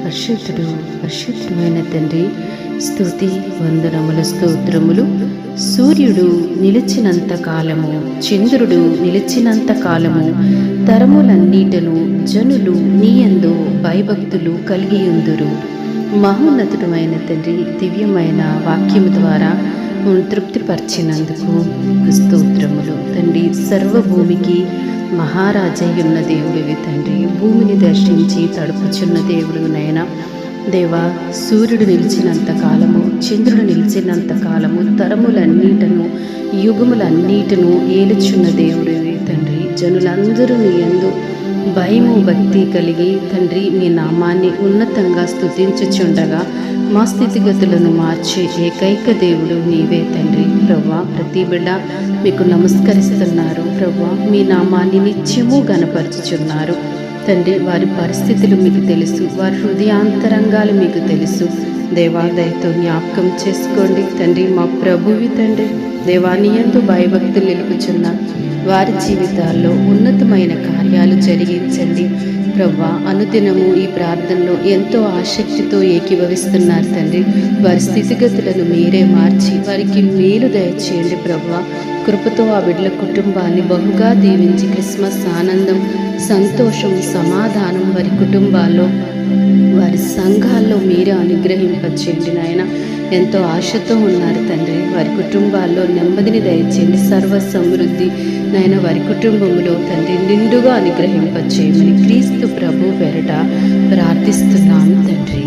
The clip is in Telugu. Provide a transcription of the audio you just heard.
పరిశుద్ధుడు పరిశుద్ధమైన తండ్రి, స్తుతి వందనములు స్తోత్రములు. సూర్యుడు నిలిచినంత కాలము, చంద్రుడు నిలిచినంత కాలము, తరములన్నిటను జనులు నీయందు భయభక్తులు కలిగియుందురు. మహోన్నతుడు అయిన తండ్రి, దివ్యమైన వాక్యము ద్వారా తృప్తిపరిచినందుకు స్తోత్రములు తండ్రి. సర్వభూమికి మహారాజయ్యున్న దేవుడివి తండ్రి, భూమిని దర్శించి తడుపుచున్న దేవుడు నైనా దేవా. సూర్యుడు నిలిచినంత కాలము, చంద్రుడు నిలిచినంత కాలము, తరములన్నిటను యుగములన్నిటను ఏలుచున్న దేవుడివి తండ్రి. జనులందరూ నీ యందు భయము భక్తి కలిగి తండ్రి మీ నామాన్ని ఉన్నతంగా స్తుతించుచుండగా మా స్థితిగతులను మార్చే ఏకైక దేవుడు నీవే తండ్రి. ప్రవ్వా, ప్రతి బిడ్డ మీకు నమస్కరిస్తున్నారు ప్రవ్వా, మీ నామాన్ని నిత్యము గణపరచుచున్నారు తండ్రి. వారి పరిస్థితులు మీకు తెలుసు, వారి హృదయాంతరంగాలు మీకు తెలుసు దేవా. దయతో జ్ఞాపకం చేసుకోండి తండ్రి. మా ప్రభువి తండ్రి దేవా, నీ యందు భయభక్తులు నిలుపుచున్న వారి జీవితాల్లో ఉన్నతమైన కార్యాలు జరిగించండి ప్రవ్వా. అనుదినము ఈ ప్రార్థనలో ఎంతో ఆసక్తితో ఏకీభవిస్తున్నారు తండ్రి. వారి స్థితిగతులను మీరే మార్చి వారికి మేలు దయచేయండి ప్రవ్వా. కృపతో ఆ బిడ్డల కుటుంబాన్ని బహుగా దీవించి క్రిస్మస్ ఆనందం, సంతోషం, సమాధానం వారి కుటుంబాల్లో, వారి సంఘాల్లో మీరే అనుగ్రహింపచేయండి నాయన. ఎంతో ఆశతో ఉన్నారు తండ్రి. వారి కుటుంబాల్లో నెమ్మదిని దయచేయండి, సర్వ సమృద్ధి నాయన వారి కుటుంబంలో తండ్రి నిండుగా అనుగ్రహింపచేయమని క్రీస్తు ప్రభు పేరట ప్రార్థిస్తున్నాం తండ్రి.